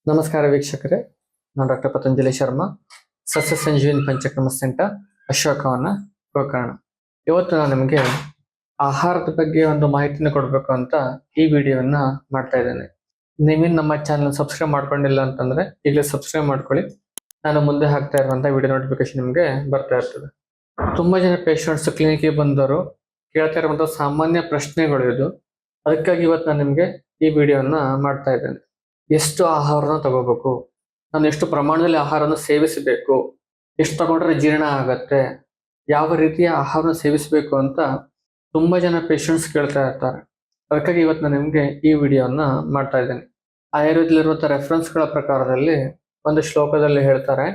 ನಮಸ್ಕಾರ ವೀಕ್ಷಕರೇ, ನಾನು ಡಾಕ್ಟರ್ ಪತಂಜಲಿ ಶರ್ಮಾ, ಸಸ್ಯ ಸಂಜೀವಿನಿ ಪಂಚಕರ್ಮ ಸೆಂಟರ್, ಅಶೋಕವನ, ಗೋಕರ್ಣ. ಇವತ್ತು ನಾನು ನಿಮಗೆ ಆಹಾರದ ಬಗ್ಗೆ ಒಂದು ಮಾಹಿತಿನ ಕೊಡಬೇಕು ಅಂತ ಈ ವಿಡಿಯೋವನ್ನ ಮಾಡ್ತಾ ಇದ್ದೇನೆ. ನೀವೇನು ನಮ್ಮ ಚಾನಲ್ ಸಬ್ಸ್ಕ್ರೈಬ್ ಮಾಡ್ಕೊಂಡಿಲ್ಲ ಅಂತಂದ್ರೆ ಈಗಲೇ ಸಬ್ಸ್ಕ್ರೈಬ್ ಮಾಡ್ಕೊಳ್ಳಿ. ನಾನು ಮುಂದೆ ಹಾಕ್ತಾ ಇರುವಂತ ವಿಡಿಯೋ ನೋಟಿಫಿಕೇಶನ್ ನಿಮಗೆ ಬರ್ತಾ ಇರ್ತದೆ. ತುಂಬಾ ಜನ ಪೇಷಂಟ್ಸ್ ಕ್ಲಿನಿಕ್ಗೆ ಬಂದವರು ಕೇಳ್ತಾ ಇರುವಂತಹ ಸಾಮಾನ್ಯ ಪ್ರಶ್ನೆಗಳು ಇದು. ಅದಕ್ಕಾಗಿ ಇವತ್ತು ನಾನು ನಿಮಗೆ ಈ ವಿಡಿಯೋನ ಮಾಡ್ತಾ ಇದ್ದೇನೆ. ಎಷ್ಟು ಆಹಾರನ ತಗೋಬೇಕು, ನಾನು ಎಷ್ಟು ಪ್ರಮಾಣದಲ್ಲಿ ಆಹಾರವನ್ನು ಸೇವಿಸಬೇಕು, ಎಷ್ಟು ತಗೊಂಡ್ರೆ ಜೀರ್ಣ ಆಗತ್ತೆ, ಯಾವ ರೀತಿಯ ಆಹಾರನ ಸೇವಿಸಬೇಕು ಅಂತ ತುಂಬಾ ಜನ ಪೇಷಂಟ್ಸ್ ಕೇಳ್ತಾ ಇರ್ತಾರೆ. ಅದಕ್ಕಾಗಿ ಇವತ್ತು ನಾನು ನಿಮಗೆ ಈ ವಿಡಿಯೋನ ಮಾಡ್ತಾ ಇದ್ದೇನೆ. ಆಯುರ್ವೇದದಲ್ಲಿರುವಂತಹ ರೆಫರೆನ್ಸ್ಗಳ ಪ್ರಕಾರದಲ್ಲಿ ಒಂದು ಶ್ಲೋಕದಲ್ಲಿ ಹೇಳ್ತಾರೆ,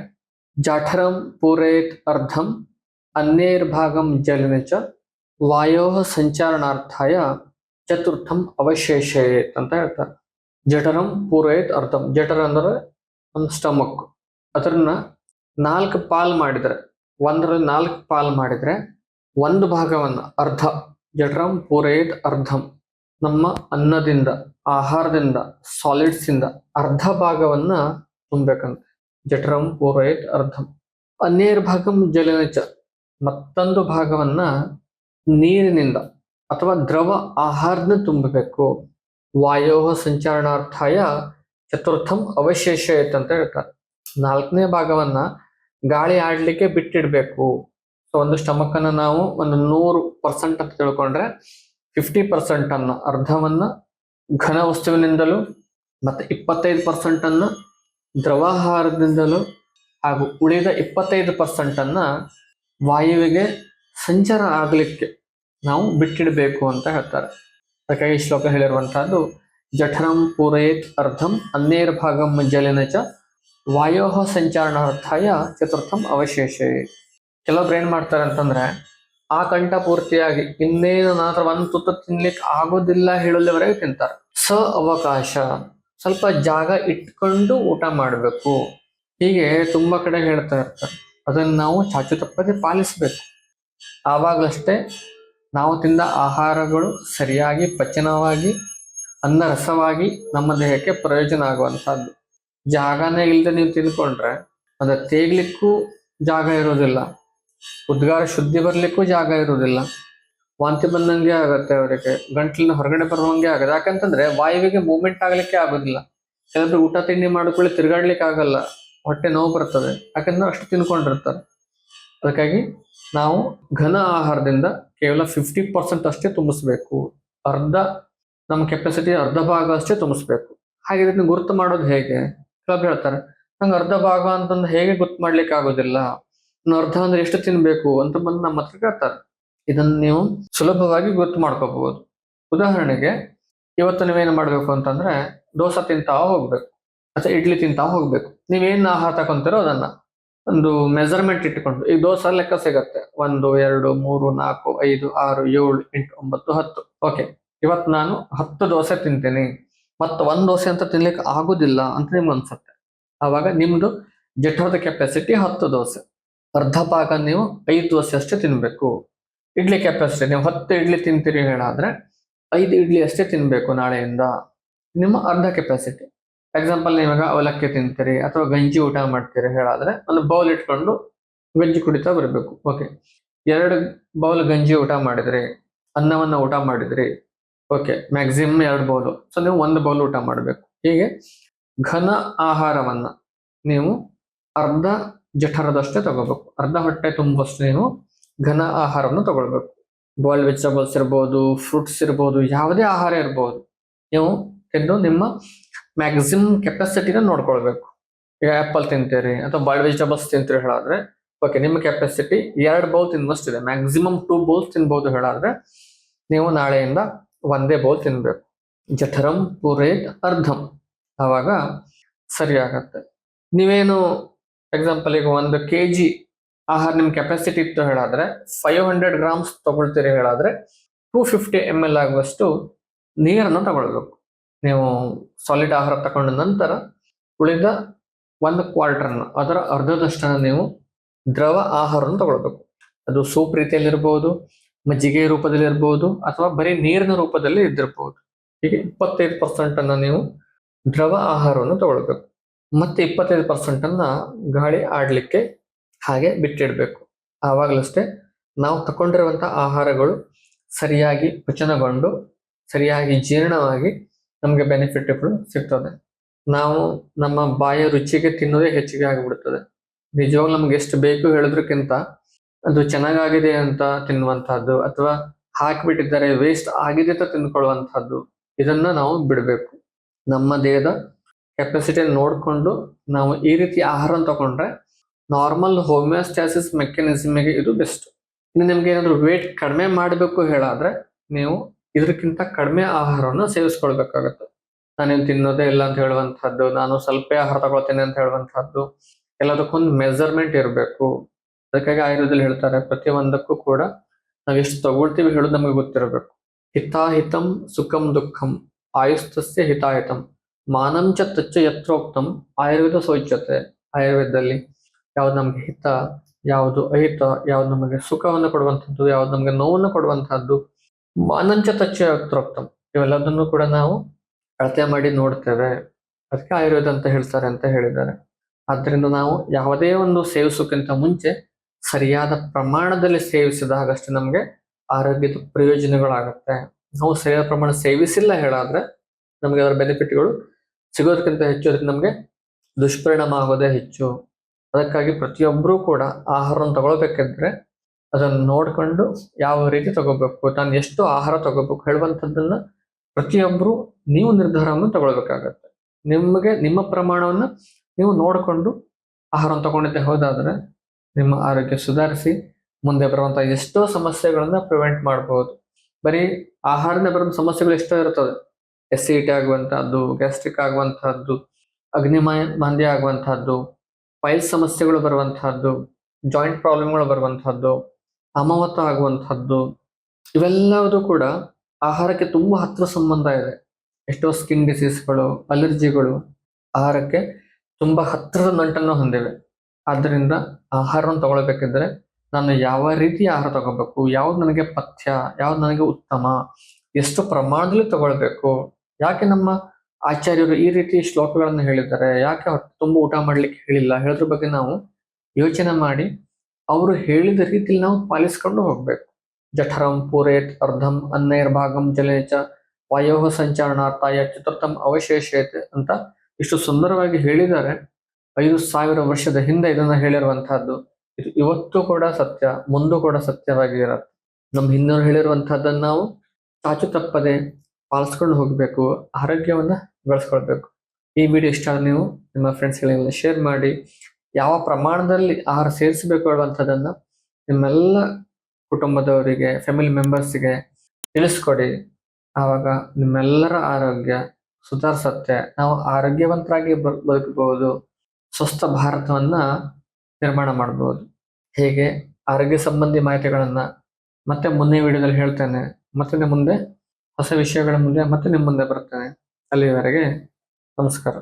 ಜಾಠರಂ ಪೂರೈತ್ ಅರ್ಧಂ ಅನ್ಯೈರ್ಭಾಗಂ ಜಲನಿಚ ವಾಯೋ ಸಂಚಾರಣಾರ್ಥಾಯ ಚತುರ್ಥಂ ಅವಶೇಷಯೇತ್ ಅಂತ ಹೇಳ್ತಾರೆ. ಜಠರಂ ಪೂರೈತ್ ಅರ್ಧಂ, ಜಠರ ಅಂದ್ರೆ ಒಂದು ಸ್ಟಮಕ್, ಅದನ್ನ 4 ಪಾಲ್ ಮಾಡಿದ್ರೆ, ಒಂದರಲ್ಲಿ 4 ಪಾಲ್ ಮಾಡಿದ್ರೆ ಒಂದು ಭಾಗವನ್ನ ಅರ್ಧ, ಜಠರಂ ಪೂರೈತ್ ಅರ್ಧಂ, ನಮ್ಮ ಅನ್ನದಿಂದ, ಆಹಾರದಿಂದ, ಸಾಲಿಡ್ಸ್ ಇಂದ ಅರ್ಧ ಭಾಗವನ್ನ ತುಂಬಬೇಕಂತ. ಜಠರಂ ಪೂರೈತ್ ಅರ್ಧಂ ಅನ್ಯೈರ್ಭಾಗಂ ಜಲನಿಚ, ಮತ್ತೊಂದು ಭಾಗವನ್ನ ನೀರಿನಿಂದ ಅಥವಾ ದ್ರವ ಆಹಾರನ ತುಂಬಬೇಕು. ವಾಯೋ ಸಂಚಾರಣಾರ್ಥಾಯ ಚತುರ್ಥಂ ಅವಶೇಷಯತ್ ಅಂತ ಹೇಳ್ತಾರೆ. 4ನೇ ಭಾಗವನ್ನ ಗಾಳಿ ಆಡ್ಲಿಕ್ಕೆ ಬಿಟ್ಟಿಡ್ಬೇಕು. ಸೊ ಒಂದು ಸ್ಟಮಕ್ ಅನ್ನ ನಾವು ಒಂದು 100% ಅಂತ ತಿಳ್ಕೊಂಡ್ರೆ 50% ಅನ್ನ, ಅರ್ಧವನ್ನ ಘನ ವಸ್ತುವಿನಿಂದಲೂ ಮತ್ತೆ 25% ಅನ್ನ ದ್ರವಾಹಾರದಿಂದಲೂ ಹಾಗೂ ಉಳಿದ 25% ಅನ್ನ ವಾಯುವಿಗೆ ಸಂಚಾರ ಆಗ್ಲಿಕ್ಕೆ ನಾವು ಬಿಟ್ಟಿಡಬೇಕು ಅಂತ ಹೇಳ್ತಾರೆ. ಅದಕ್ಕಾಗಿ ಶ್ಲೋಕ ಹೇಳಿರುವಂತಹದ್ದು, ಜಠರಂ ಪೂರೈತ್ ಅರ್ಧಂ ಅನ್ಯೈರ್ಭಾಗಂ ಜಲೇನ ಚ ವಾಯೋ ಸಂಚಾರಣಾರ್ಥಾಯ ಚತುರ್ಥಂ ಅವಶೇಷೆ. ಕೆಲವೊಬ್ರು ಏನ್ ಮಾಡ್ತಾರೆ ಅಂತಂದ್ರೆ, ಆ ಕಂಠ ಪೂರ್ತಿಯಾಗಿ ಇನ್ನೇನು ನಾತ್ರ ಒಂದು ತುತ್ತು ತಿನ್ಲಿಕ್ಕೆ ಆಗೋದಿಲ್ಲ ಹೇಳೋಲ್ಲಿವರೆಗೆ ತಿಂತಾರೆ. ಅವಕಾಶ, ಸ್ವಲ್ಪ ಜಾಗ ಇಟ್ಕೊಂಡು ಊಟ ಮಾಡಬೇಕು, ಹೀಗೆ ತುಂಬಾ ಕಡೆ ಹೇಳ್ತಾ ಇರ್ತಾರೆ. ಅದನ್ನ ನಾವು ಚಾಚು ತಪ್ಪದೆ ಪಾಲಿಸ್ಬೇಕು. ಆವಾಗಲಷ್ಟೇ ನಾವು ತಿಂದ ಆಹಾರಗಳು ಸರಿಯಾಗಿ ಪಚನವಾಗಿ ಅನ್ನ ರಸವಾಗಿ ನಮ್ಮ ದೇಹಕ್ಕೆ ಪ್ರಯೋಜನ ಆಗುವಂತಹದ್ದು. ಜಾಗನೇ ಇಲ್ಲದೆ ನೀವು ತಿನ್ಕೊಂಡ್ರೆ ಅದ ತೇಗ್ಲಿಕ್ಕೂ ಜಾಗ ಇರೋದಿಲ್ಲ, ಉದ್ಗಾರ ಶುದ್ಧಿ ಬರ್ಲಿಕ್ಕೂ ಜಾಗ ಇರೋದಿಲ್ಲ, ವಾಂತಿ ಬಂದಂಗೆ ಆಗತ್ತೆ, ಅವರಿಗೆ ಗಂಟ್ಲಿನ ಹೊರಗಡೆ ಬರುವಂಗೆ ಆಗತ್ತೆ. ಯಾಕಂತಂದ್ರೆ ವಾಯುವಿಗೆ ಮೂವ್ಮೆಂಟ್ ಆಗ್ಲಿಕ್ಕೆ ಆಗೋದಿಲ್ಲ. ಕೆಲವೊಬ್ರು ಊಟ ತಿಂಡಿ ಮಾಡ್ಕೊಳ್ಳಿ ತಿರ್ಗಾಡ್ಲಿಕ್ಕೆ ಆಗಲ್ಲ, ಹೊಟ್ಟೆ ನೋವು ಬರ್ತದೆ, ಯಾಕಂದ್ರೆ ಅಷ್ಟು ತಿನ್ಕೊಂಡಿರ್ತಾರೆ. ಅದಕ್ಕಾಗಿ ನಾವು ಘನ ಆಹಾರದಿಂದ ಕೇವಲ 50% ಅಷ್ಟೇ ತುಂಬಿಸ್ಬೇಕು. ಅರ್ಧ, ನಮ್ಮ ಕೆಪಾಸಿಟಿ ಅರ್ಧ ಭಾಗ ಅಷ್ಟೇ ತುಂಬಿಸ್ಬೇಕು. ಹಾಗೆ ಇದನ್ನ ಗುರುತು ಮಾಡೋದು ಹೇಗೆ? ಕೆಲವೊಬ್ರು ಹೇಳ್ತಾರೆ, ನಂಗೆ ಅರ್ಧ ಭಾಗ ಅಂತಂದು ಹೇಗೆ ಗುರ್ತು ಮಾಡ್ಲಿಕ್ಕೆ ಆಗೋದಿಲ್ಲ, ಇನ್ನು ಅರ್ಧ ಅಂದ್ರೆ ಎಷ್ಟು ತಿನ್ಬೇಕು ಅಂತ ಬಂದು ನಮ್ಮ ಹತ್ರ ಕೇಳ್ತಾರೆ. ಇದನ್ನ ನೀವು ಸುಲಭವಾಗಿ ಗುರ್ತು ಮಾಡ್ಕೋಬಹುದು. ಉದಾಹರಣೆಗೆ, ಇವತ್ತು ನೀವೇನು ಮಾಡ್ಬೇಕು ಅಂತಂದ್ರೆ, ದೋಸೆ ತಿಂತಾ ಹೋಗ್ಬೇಕು ಅಥವಾ ಇಡ್ಲಿ ತಿಂತಾ ಹೋಗ್ಬೇಕು. ನೀವೇನ್ ಆಹಾರ ತಗೊಂತೀರೋ ಅದನ್ನ ಒಂದು ಮೆಜರ್ಮೆಂಟ್ ಇಟ್ಕೊಂಡು, ಈ ದೋಸೆ ಲೆಕ್ಕ ಸಿಗತ್ತೆ, 1 2 3 4 5 6 7 8 9 10. ಓಕೆ, ಇವತ್ತು ನಾನು 10 ದೋಸೆ ತಿಂತೀನಿ, ಮತ್ತೆ 1 ದೋಸೆ ಅಂತ ತಿನ್ಲಿಕ್ಕೆ ಆಗುದಿಲ್ಲ ಅಂತ ನಿಮ್ಗೆ ಅನ್ಸುತ್ತೆ. ಆವಾಗ ನಿಮ್ದು ಜಠರದ ಕೆಪಾಸಿಟಿ 10 ದೋಸೆ, ಅರ್ಧ ಭಾಗ ನೀವು 5 ದೋಸೆ ಅಷ್ಟೇ ತಿನ್ಬೇಕು. ಇಡ್ಲಿ ಕೆಪಾಸಿಟಿ ನೀವು 10 ಇಡ್ಲಿ ತಿಂತೀರಿ ಹೇಳಾದ್ರೆ 5 ಇಡ್ಲಿ ಅಷ್ಟೇ ತಿನ್ಬೇಕು ನಾಳೆಯಿಂದ, ನಿಮ್ಮ ಅರ್ಧ ಕೆಪಾಸಿಟಿ. ಎಕ್ಸಾಂಪಲ್, ನೀವಾಗ ಅವಲಕ್ಕಿ ತಿಂತೀರಿ ಅಥವಾ ಗಂಜಿ ಊಟ ಮಾಡ್ತೀರಿ ಹೇಳಾದ್ರೆ ಒಂದು ಬೌಲ್ ಇಟ್ಕೊಂಡು ಗಂಜಿ ಕುಡಿತಾ ಬರಬೇಕು. ಓಕೆ, 2 ಬೌಲ್ ಗಂಜಿ ಊಟ ಮಾಡಿದ್ರಿ, ಅನ್ನವನ್ನ ಊಟ ಮಾಡಿದ್ರಿ, ಓಕೆ, ಮ್ಯಾಕ್ಸಿಮಮ್ 2 ಬೌಲು, ಸೊ ನೀವು 1 ಬೌಲ್ ಊಟ ಮಾಡಬೇಕು. ಹೀಗೆ ಘನ ಆಹಾರವನ್ನ ನೀವು ಅರ್ಧ ಜಠರದಷ್ಟೇ ತಗೋಬೇಕು, ಅರ್ಧ ಹೊಟ್ಟೆ ತುಂಬಷ್ಟು ನೀವು ಘನ ಆಹಾರವನ್ನು ತಗೊಳ್ಬೇಕು. ಬಾಯ್ಲ್ಡ್ ವೆಜಿಟಬಲ್ಸ್ ಇರ್ಬೋದು, ಫ್ರೂಟ್ಸ್ ಇರ್ಬೋದು, ಯಾವುದೇ ಆಹಾರ ಇರ್ಬೋದು, ನೀವು ತಿಂದು ನಿಮ್ಮ ಮ್ಯಾಕ್ಸಿಮಮ್ ಕೆಪಾಸಿಟಿನ ನೋಡ್ಕೊಳ್ಬೇಕು. ಈಗ ಆ್ಯಪಲ್ ತಿಂತೀರಿ ಅಥವಾ ಬಾಯ್ಲ್ಡ್ ವೆಜಿಟಬಲ್ಸ್ ತಿಂತೀರಿ ಹೇಳಾದ್ರೆ, ಓಕೆ, ನಿಮ್ಮ ಕೆಪಾಸಿಟಿ 2 ಬೌಲ್ ತಿನ್ನುವಷ್ಟಿದೆ, ಮ್ಯಾಕ್ಸಿಮಮ್ 2 ಬೌಲ್ಸ್ ತಿನ್ಬೋದು ಹೇಳಾದ್ರೆ ನೀವು ನಾಳೆಯಿಂದ 1 ಬೌಲ್ ತಿನ್ಬೇಕು. ಜಠರಂ ಪೂರೈತ್ ಅರ್ಧಂ, ಆವಾಗ ಸರಿ ಆಗತ್ತೆ. ನೀವೇನು ಎಕ್ಸಾಂಪಲ್ ಈಗ 1 kg ಆಹಾರ ನಿಮ್ ಕೆಪಾಸಿಟಿ ಇತ್ತು ಹೇಳಾದ್ರೆ 500 ಗ್ರಾಮ್ಸ್ ತಗೊಳ್ತೀರಿ ಹೇಳಾದ್ರೆ 250 ml ಆಗುವಷ್ಟು ನೀರನ್ನು ತಗೊಳ್ಬೇಕು. ನೀವು ಸಾಲಿಡ್ ಆಹಾರ ತಗೊಂಡ ನಂತರ ಉಳಿದ 1/4 ಅದರ ಅರ್ಧದಷ್ಟನ್ನು ನೀವು ದ್ರವ ಆಹಾರವನ್ನು ತಗೊಳ್ಬೇಕು. ಅದು ಸೂಪ್ ರೀತಿಯಲ್ಲಿರ್ಬೋದು, ಮಜ್ಜಿಗೆ ರೂಪದಲ್ಲಿ ಇರ್ಬೋದು, ಅಥವಾ ಬರೀ ನೀರಿನ ರೂಪದಲ್ಲಿ ಇದ್ದಿರ್ಬೋದು. ಹೀಗೆ 25% ಅನ್ನ ನೀವು ದ್ರವ ಆಹಾರವನ್ನು ತಗೊಳ್ಬೇಕು. ಮತ್ತೆ 25% ಅನ್ನ ಗಾಳಿ ಆಡ್ಲಿಕ್ಕೆ ಹಾಗೆ ಬಿಟ್ಟಿಡ್ಬೇಕು. ಆವಾಗಲಷ್ಟೇ ನಾವು ತಕೊಂಡಿರುವಂತಹ ಆಹಾರಗಳು ಸರಿಯಾಗಿ ಪಚನಗೊಂಡು ಸರಿಯಾಗಿ ಜೀರ್ಣವಾಗಿ ನಮಗೆ ಬೆನಿಫಿಟ್ಗಳು ಸಿಗ್ತದೆ. ನಾವು ನಮ್ಮ ಬಾಯ ರುಚಿಗೆ ತಿನ್ನೋದೇ ಹೆಚ್ಚಿಗೆ ಆಗಿಬಿಡ್ತದೆ. ನಿಜವಾಗ್ಲೂ ನಮ್ಗೆ ಎಷ್ಟು ಬೇಕು ಹೇಳೋದಕ್ಕಿಂತ ಅದು ಚೆನ್ನಾಗಾಗಿದೆ ಅಂತ ತಿನ್ನುವಂತಹದ್ದು ಅಥವಾ ಹಾಕಿಬಿಟ್ಟಿದ್ದಾರೆ ವೇಸ್ಟ್ ಆಗಿದೆ ಅಂತ ತಿಂದ್ಕೊಳ್ಳುವಂತಹದ್ದು, ಇದನ್ನ ನಾವು ಬಿಡಬೇಕು. ನಮ್ಮ ದೇಹದ ಕೆಪಾಸಿಟಿಯನ್ನು ನೋಡಿಕೊಂಡು ನಾವು ಈ ರೀತಿ ಆಹಾರ ತಗೊಂಡ್ರೆ ನಾರ್ಮಲ್ ಹೋಮಿಯೋಸ್ಟಾಸಿಸ್ ಮೆಕ್ಯಾನಿಸಮ್ಗೆ ಇದು ಬೆಸ್ಟ್. ಇನ್ನು ನಿಮ್ಗೆ ಏನಾದ್ರು ವೇಟ್ ಕಡಿಮೆ ಮಾಡಬೇಕು ಹೇಳಾದ್ರೆ ನೀವು ಇದಕ್ಕಿಂತ ಕಡಿಮೆ ಆಹಾರವನ್ನು ಸೇವಿಸ್ಕೊಳ್ಬೇಕಾಗತ್ತೆ. ನಾನೇನು ತಿನ್ನೋದೇ ಇಲ್ಲ ಅಂತ ಹೇಳುವಂತಹದ್ದು, ನಾನು ಸ್ವಲ್ಪ ಆಹಾರ ತಗೊಳ್ತೇನೆ ಅಂತ ಹೇಳುವಂತಹದ್ದು, ಎಲ್ಲದಕ್ಕೊಂದು ಮೆಜರ್ಮೆಂಟ್ ಇರಬೇಕು. ಅದಕ್ಕಾಗಿ ಆಯುರ್ವೇದದಲ್ಲಿ ಹೇಳ್ತಾರೆ ಪ್ರತಿಯೊಂದಕ್ಕೂ ಕೂಡ ನಾವು ಎಷ್ಟು ತಗೊಳ್ತೀವಿ ಹೇಳೋದು ನಮಗೆ ಗೊತ್ತಿರಬೇಕು. ಹಿತಾಹಿತಂ ಸುಖಂ ದುಃಖಂ ಆಯುಸ್ತಸ್ಯ ಹಿತಾಹಿತಂ ಮಾನಂಚ ತಚ್ಚ ಯತ್ರೋಕ್ತಂ ಆಯುರ್ವೇದ ಶೋಚ್ಯತೆ. ಆಯುರ್ವೇದದಲ್ಲಿ ಯಾವ್ದು ನಮ್ಗೆ ಹಿತ, ಯಾವುದು ಅಹಿತ, ಯಾವ್ದು ನಮಗೆ ಸುಖವನ್ನು ಕೊಡುವಂಥದ್ದು, ಯಾವ್ದು ನಮಗೆ ನೋವನ್ನು ಕೊಡುವಂತಹದ್ದು, ಮಾನಂಚ ತಚ್ಚ ಯತ್ರೋಕ್ತಂ, ಇವೆಲ್ಲದನ್ನು ಕೂಡ ನಾವು ಅಳತೆ ಮಾಡಿ ನೋಡ್ತೇವೆ. ಅದಕ್ಕೆ ಆಯುರ್ವೇದ ಅಂತ ಹೇಳ್ತಾರೆ ಅಂತ ಹೇಳಿದ್ದಾರೆ. ಆದ್ದರಿಂದ ನಾವು ಯಾವುದೇ ಒಂದು ಸೇವಿಸೋಕ್ಕಿಂತ ಮುಂಚೆ ಸರಿಯಾದ ಪ್ರಮಾಣದಲ್ಲಿ ಸೇವಿಸಿದಾಗಷ್ಟೇ ನಮಗೆ ಆರೋಗ್ಯದ ಪ್ರಯೋಜನಗಳಾಗತ್ತೆ. ನಾವು ಸರಿಯಾದ ಪ್ರಮಾಣ ಸೇವಿಸಿಲ್ಲ ಹೇಳಾದ್ರೆ ನಮಗೆ ಅದರ ಬೆನಿಫಿಟ್ಗಳು ಸಿಗೋದಕ್ಕಿಂತ ಹೆಚ್ಚು ಅದಕ್ಕೆ ನಮಗೆ ದುಷ್ಪರಿಣಾಮ ಆಗೋದೇ ಹೆಚ್ಚು. ಅದಕ್ಕಾಗಿ ಪ್ರತಿಯೊಬ್ಬರೂ ಕೂಡ ಆಹಾರವನ್ನು ತಗೊಳ್ಬೇಕಿದ್ರೆ ಅದನ್ನು ನೋಡ್ಕೊಂಡು ಯಾವ ರೀತಿ ತಗೋಬೇಕು, ತಾನು ಎಷ್ಟು ಆಹಾರ ತಗೋಬೇಕು ಹೇಳುವಂಥದ್ದನ್ನ ಪ್ರತಿಯೊಬ್ಬರು ನೀವು ನಿರ್ಧಾರವನ್ನು ತಗೊಳ್ಬೇಕಾಗತ್ತೆ. ನಿಮಗೆ ನಿಮ್ಮ ಪ್ರಮಾಣವನ್ನು ನೀವು ನೋಡಿಕೊಂಡು ಆಹಾರವನ್ನು ತಗೊಂಡಿದ್ದೆ ಹೋದಾದ್ರೆ ನಿಮ್ಮ ಆರೋಗ್ಯ ಸುಧಾರಿಸಿ ಮುಂದೆ ಬರುವಂತಹ ಎಷ್ಟೋ ಸಮಸ್ಯೆಗಳನ್ನ ಪ್ರಿವೆಂಟ್ ಮಾಡಬಹುದು. ಬರೀ ಆಹಾರದಿಂದ ಬರೋ ಸಮಸ್ಯೆಗಳು ಎಷ್ಟೋ ಇರ್ತದೆ. ಎಸಿಡಿಟಿ ಆಗುವಂತಹದ್ದು, ಗ್ಯಾಸ್ಟ್ರಿಕ್ ಆಗುವಂತಹದ್ದು, ಮಾಂದ್ಯ ಆಗುವಂತಹದ್ದು, ಪೈಲ್ ಸಮಸ್ಯೆಗಳು ಬರುವಂತಹದ್ದು, ಜಾಯಿಂಟ್ ಪ್ರಾಬ್ಲಮ್ಗಳು ಬರುವಂತಹದ್ದು, ಅಮಾವತ ಆಗುವಂತಹದ್ದು, ಇವೆಲ್ಲವೂ ಕೂಡ ಆಹಾರಕ್ಕೆ ತುಂಬಾ ಹತ್ರ ಸಂಬಂಧ ಇದೆ. ಎಷ್ಟೋ ಸ್ಕಿನ್ ಡಿಸೀಸ್ಗಳು, ಅಲರ್ಜಿಗಳು ಆಹಾರಕ್ಕೆ ತುಂಬಾ ಹತ್ತಿರದ ನಂಟನ್ನು ಹೊಂದಿವೆ. ಆದ್ದರಿಂದ ಆಹಾರವನ್ನು ತಗೊಳ್ಬೇಕಿದ್ರೆ ನಾನು ಯಾವ ರೀತಿ ಆಹಾರ ತಗೋಬೇಕು, ಯಾವ್ದು ನನಗೆ ಪಥ್ಯ, ಯಾವ್ದು ನನಗೆ ಉತ್ತಮ, ಎಷ್ಟು ಪ್ರಮಾಣದಲ್ಲಿ ತಗೊಳ್ಬೇಕು, ಯಾಕೆ ನಮ್ಮ ಆಚಾರ್ಯರು ಈ ರೀತಿ ಶ್ಲೋಕಗಳನ್ನು ಹೇಳಿದ್ದಾರೆ, ಯಾಕೆ ಹೊಟ್ಟೆ ತುಂಬ ಊಟ ಮಾಡ್ಲಿಕ್ಕೆ ಹೇಳಿಲ್ಲ, ಹೇಳೋದ್ರ ಬಗ್ಗೆ ನಾವು ಯೋಚನೆ ಮಾಡಿ ಅವರು ಹೇಳಿದ ರೀತಿಲಿ ನಾವು ಪಾಲಿಸ್ಕೊಂಡು ಹೋಗ್ಬೇಕು. ಜಠರಂ ಪೂರೇತ್ ಅರ್ಧಂ ಅನ್ನೈರ್ಭಾಗಂ ಜಲೇಚ ವಾಯೋ ಸಂಚಾರಣಾರ್ಥಾಯ ಚತುರ್ಥಂ ಅವಶೇಷೇತ್ ಅಂತ ಇಷ್ಟು ಸುಂದರವಾಗಿ ಹೇಳಿದ್ದಾರೆ. 5,000 ವರ್ಷದ ಹಿಂದೆ ಇದನ್ನ ಹೇಳಿರುವಂತಹದ್ದು. ಇದು ಇವತ್ತು ಕೂಡ ಸತ್ಯ, ಮುಂದೂ ಕೂಡ ಸತ್ಯವಾಗಿ ಇರತ್ತೆ. ನಮ್ಮ ಹಿಂದೂರು ಹೇಳಿರುವಂತಹದ್ದನ್ನು ನಾವು ಚಾಚು ತಪ್ಪದೆ ಪಾಲಿಸ್ಕೊಂಡು ಹೋಗ್ಬೇಕು, ಆರೋಗ್ಯವನ್ನ ಬೆಳೆಸ್ಕೊಳ್ಬೇಕು. ಈ ವಿಡಿಯೋ ಇಷ್ಟ ಆದ್ರೆ ನೀವು ನಿಮ್ಮ ಫ್ರೆಂಡ್ಸ್ಗಳಿಗೆಲ್ಲ ಶೇರ್ ಮಾಡಿ, ಯಾವ ಪ್ರಮಾಣದಲ್ಲಿ ಆಹಾರ ಸೇರಿಸಬೇಕು ಹೇಳುವಂಥದ್ದನ್ನ ನಿಮ್ಮೆಲ್ಲ ಕುಟುಂಬದವರಿಗೆ, ಫ್ಯಾಮಿಲಿ ಮೆಂಬರ್ಸ್ಗೆ ತಿಳಿಸ್ಕೊಡಿ. ಆವಾಗ ನಿಮ್ಮೆಲ್ಲರ ಆರೋಗ್ಯ ಸುಧಾರಿಸತ್ತೆ, ನಾವು ಆರೋಗ್ಯವಂತರಾಗಿ ಬದುಕಬಹುದು, ಸ್ವಸ್ಥ ಭಾರತವನ್ನ ನಿರ್ಮಾಣ ಮಾಡಬಹುದು. ಹೇಗೆ ಆರೋಗ್ಯ ಸಂಬಂಧಿ ಮಾಹಿತಿಗಳನ್ನ ಮತ್ತೆ ಮುಂದೆ ವಿಡಿಯೋದಲ್ಲಿ ಹೇಳ್ತೇನೆ. ಮತ್ತೆ ಮುಂದೆ ಹೊಸ ವಿಷಯಗಳ ಮುಂದೆ ಮತ್ತೆ ನಿಮ್ಮ ಮುಂದೆ ಬರ್ತೇನೆ. ಅಲ್ಲಿವರೆಗೆ ನಮಸ್ಕಾರ.